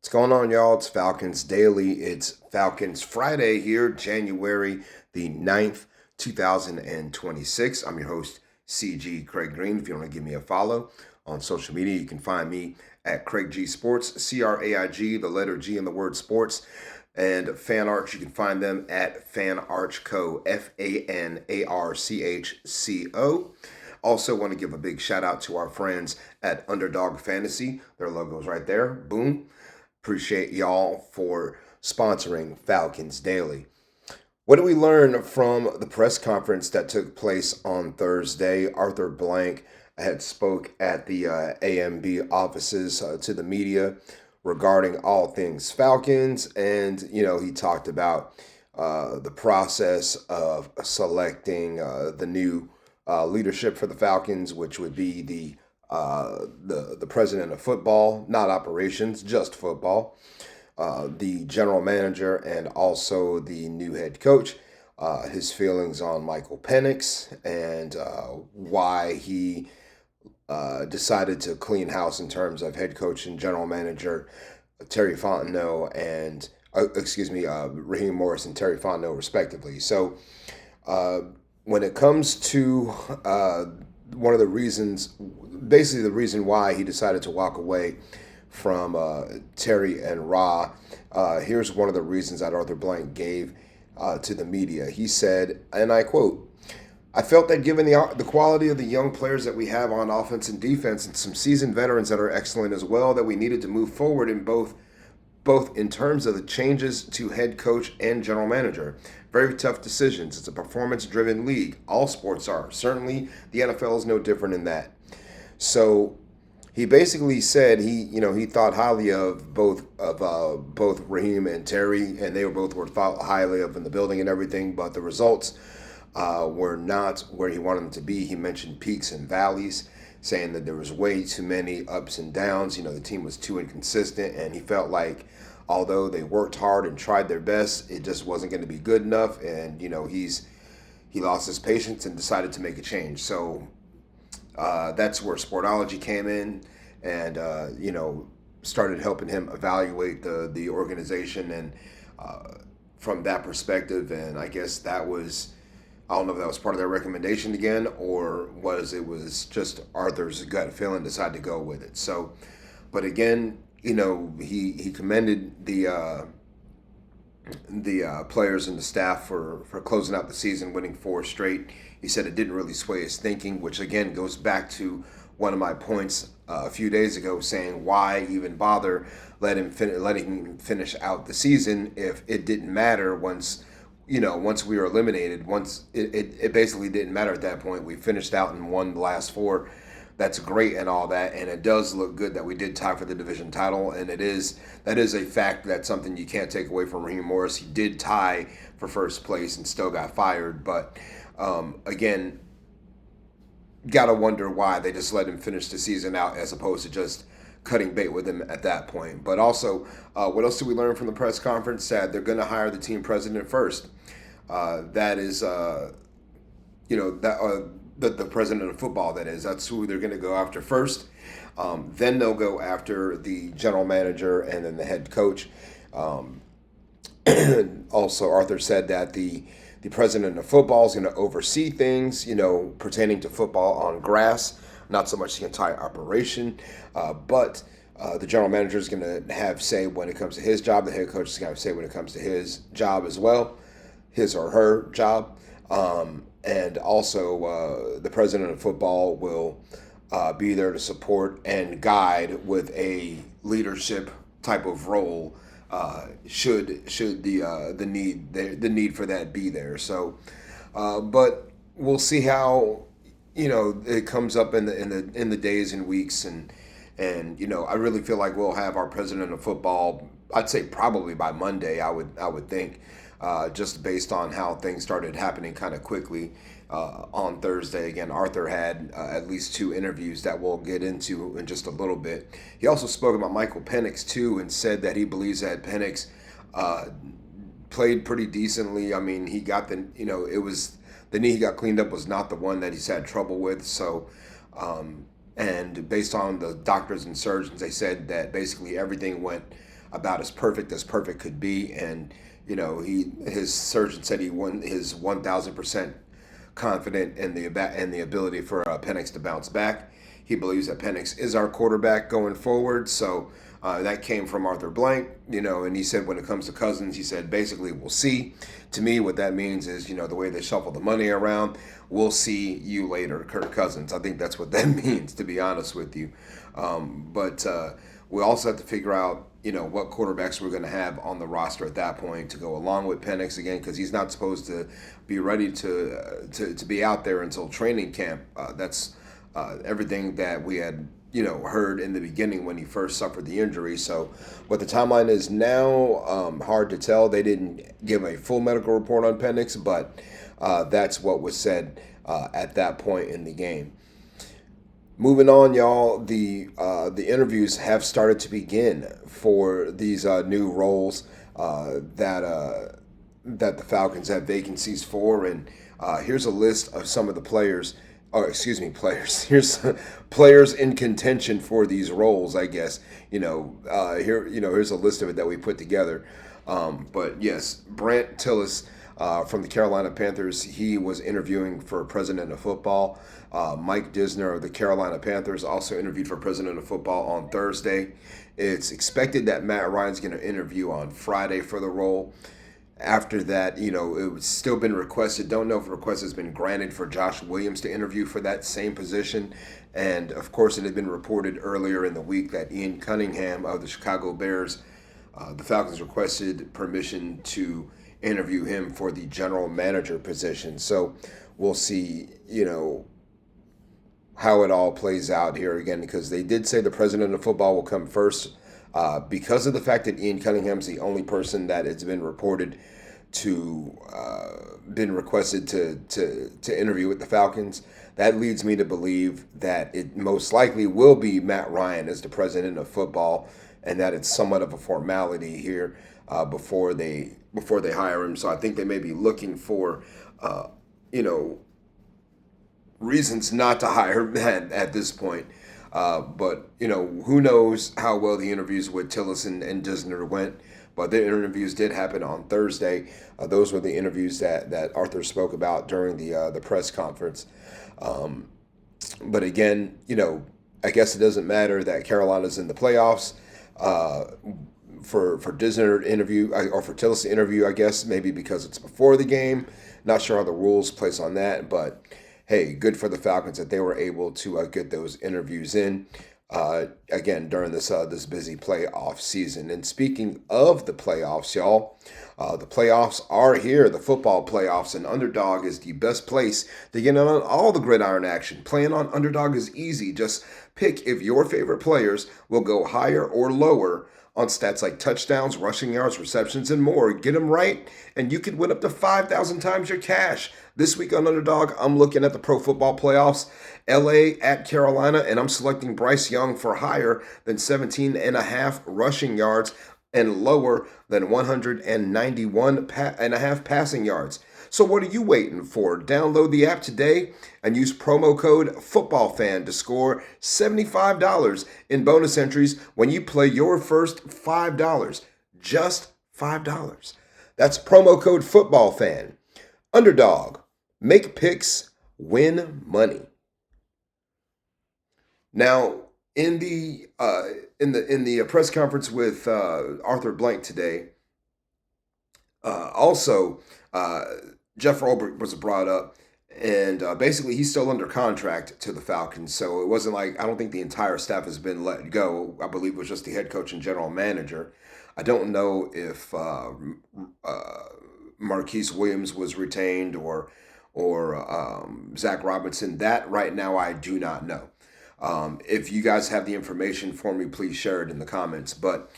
What's going on, y'all? It's Falcons Daily. It's Falcons Friday here, January the 9th, 2026. I'm your host, CG Craig Green. If you want to give me a follow on social media, you can find me at Craig G Sports, CRAIG, the letter G in the word sports. And Fan Arch, you can find them at Fan Arch Co, FANARCHCO. Also, want to give a big shout out to our friends at Underdog Fantasy. Their logo's right there. Boom. Appreciate y'all for sponsoring Falcons Daily. What did we learn from the press conference that took place on Thursday? Arthur Blank had spoke at the AMB offices to the media regarding all things Falcons, and he talked about the process of selecting the new leadership for the Falcons, which would be the president of football, not operations, just football, the general manager, and also the new head coach. His feelings on Michael Penix and why he decided to clean house in terms of head coach and general manager Terry Fontenot and Raheem Morris and Terry Fontenot respectively. So when it comes to one of the reasons, basically the reason why he decided to walk away from Terry and Ra, here's one of the reasons that Arthur Blank gave to the media. He said, and I quote, "I felt that given the quality of the young players that we have on offense and defense and some seasoned veterans that are excellent as well, that we needed to move forward in both in terms of the changes to head coach and general manager. Very tough decisions. It's a performance-driven league. All sports are. Certainly, the NFL is no different in that." So he basically said he thought highly of both Raheem and Terry, and they were thought highly of in the building and everything, but the results were not where he wanted them to be. He mentioned peaks and valleys, saying that there was way too many ups and downs. The team was too inconsistent, and he felt like although they worked hard and tried their best, it just wasn't going to be good enough. And he lost his patience and decided to make a change. So that's where Sportology came in and started helping him evaluate the organization and from that perspective. And I guess that was, I don't know if that was part of their recommendation again, or it was just Arthur's gut feeling, decided to go with it. So, but again, he commended the players and the staff for closing out the season, winning 4 straight. He said it didn't really sway his thinking, which again goes back to one of my points a few days ago, saying why even bother letting him finish out the season if it didn't matter once we were eliminated. Once it basically didn't matter at that point. We finished out and won the last 4. That's great and all that, and it does look good that we did tie for the division title, and that is a fact. That's something you can't take away from Raheem Morris. He did tie for first place and still got fired, but again, gotta wonder why they just let him finish the season out as opposed to just cutting bait with him at that point. But also, what else did we learn from the press conference? That they're going to hire the team president first. That is, the president of football, that is. That's who they're going to go after first. Then they'll go after the general manager and then the head coach. Also, Arthur said that the president of football is going to oversee things, pertaining to football on grass, not so much the entire operation. But the general manager is going to have say when it comes to his job. The head coach is going to have say when it comes to his job as well, his or her job. And also, the president of football will be there to support and guide with a leadership type of role. Should the need for that be there? So, but we'll see how it comes up in the days and weeks, and I really feel like we'll have our president of football, I'd say probably by Monday. I would think. Just based on how things started happening kind of quickly on Thursday. Again, Arthur had at least 2 interviews that we'll get into in just a little bit. He also spoke about Michael Penix too, and said that he believes that Penix played pretty decently. I mean, he got it was the knee he got cleaned up was not the one that he's had trouble with. So, and based on the doctors and surgeons, they said that basically everything went about as perfect could be. And his surgeon said he won his 1,000% confident in the ability for Penix to bounce back. He believes that Penix is our quarterback going forward. So that came from Arthur Blank, and he said when it comes to Cousins, he said basically we'll see. To me, what that means is, the way they shuffle the money around, we'll see you later, Kirk Cousins. I think that's what that means, to be honest with you. But we also have to figure out, what quarterbacks we're going to have on the roster at that point to go along with Penix again, because he's not supposed to be ready to be out there until training camp. That's everything that we had heard in the beginning when he first suffered the injury. So what the timeline is now, hard to tell. They didn't give a full medical report on Penix, but that's what was said at that point in the game. Moving on, y'all, the interviews have started to begin for these new roles that the Falcons have vacancies for, and here's a list of some of the players. Oh, excuse me, players. Here's players in contention for these roles, I guess. Here's a list of it that we put together. But yes, Brant Tillis from the Carolina Panthers, he was interviewing for president of football. Mike Disner of the Carolina Panthers also interviewed for president of football on Thursday. It's expected that Matt Ryan's going to interview on Friday for the role. After that, it's still been requested. Don't know if a request has been granted for Josh Williams to interview for that same position. And, of course, it had been reported earlier in the week that Ian Cunningham of the Chicago Bears, the Falcons requested permission to interview him for the general manager position. So we'll see, how it all plays out here again, because they did say the president of football will come first. Because of the fact that Ian Cunningham's the only person that has been reported to been requested to interview with the Falcons, that leads me to believe that it most likely will be Matt Ryan as the president of football, and that it's somewhat of a formality here before they hire him. So I think they may be looking for reasons not to hire him at this point. But who knows how well the interviews with Tillis and Disner went. But the interviews did happen on Thursday. Those were the interviews that Arthur spoke about during the press conference. But again, I guess it doesn't matter that Carolina's in the playoffs. For Disner to interview, or for Tillis to interview, I guess maybe because it's before the game. Not sure how the rules place on that, but hey, good for the Falcons that they were able to get those interviews in again during this busy playoff season. And speaking of the playoffs, y'all, the playoffs are here. The football playoffs, and Underdog is the best place to get on all the gridiron action. Playing on Underdog is easy. Just pick if your favorite players will go higher or lower on stats like touchdowns, rushing yards, receptions, and more. Get them right, and you could win up to 5,000 times your cash. This week on Underdog, I'm looking at the Pro Football Playoffs, LA at Carolina, and I'm selecting Bryce Young for higher than 17.5 rushing yards and lower than 191.5 passing yards. So what are you waiting for? Download the app today and use promo code FOOTBALLFAN to score $75 in bonus entries when you play your first $5. Just $5. That's promo code FOOTBALLFAN. Underdog. Make picks, win money. Now, in the press conference with Arthur Blank today, also Jeff Ulbrich was brought up, and basically he's still under contract to the Falcons. So it wasn't like, I don't think the entire staff has been let go. I believe it was just the head coach and general manager. I don't know if Marquise Williams was retained or Zach Robinson. That right now I do not know. If you guys have the information for me, please share it in the comments. But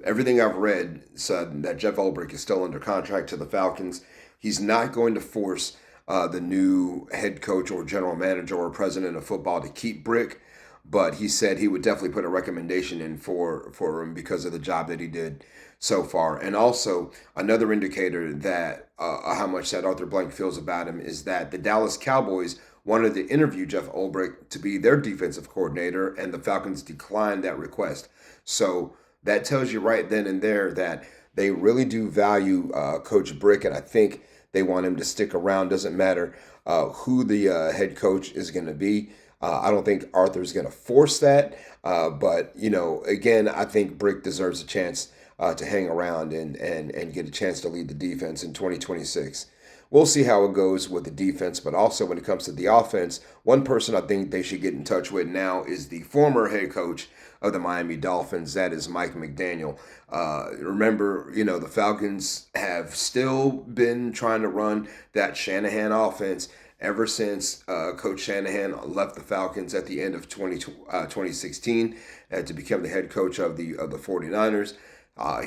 everything I've read said that Jeff Ulbrich is still under contract to the Falcons. He's not going to force the new head coach or general manager or president of football to keep Brick, but he said he would definitely put a recommendation in for him because of the job that he did so far. And also, another indicator that how much that Arthur Blank feels about him is that the Dallas Cowboys wanted to interview Jeff Ulbrich to be their defensive coordinator, and the Falcons declined that request. So that tells you right then and there that they really do value Coach Brick, and I think they want him to stick around. Doesn't matter who the head coach is going to be. I don't think Arthur's going to force that, but again, I think Brick deserves a chance to hang around and get a chance to lead the defense in 2026. We'll see how it goes with the defense, but also when it comes to the offense, one person I think they should get in touch with now is the former head coach of the Miami Dolphins. That is Mike McDaniel. Remember, the Falcons have still been trying to run that Shanahan offense ever since Coach Shanahan left the Falcons at the end of 2016 to become the head coach of the 49ers.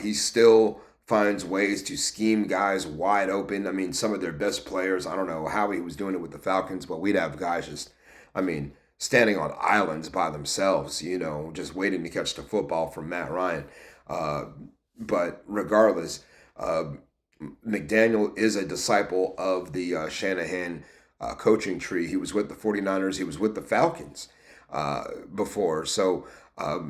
He still finds ways to scheme guys wide open. I mean, some of their best players, I don't know how he was doing it with the Falcons, but we'd have guys just, standing on islands by themselves, just waiting to catch the football from Matt Ryan. But regardless, McDaniel is a disciple of the Shanahan coaching tree. He was with the 49ers. He was with the Falcons before. So I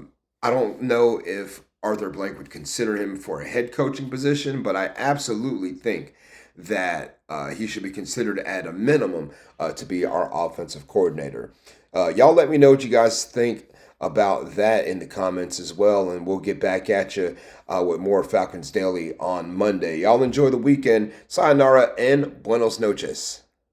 don't know if Arthur Blank would consider him for a head coaching position, but I absolutely think that he should be considered at a minimum to be our offensive coordinator. Y'all let me know what you guys think about that in the comments as well, and we'll get back at you with more Falcons Daily on Monday. Y'all enjoy the weekend. Sayonara and buenos noches.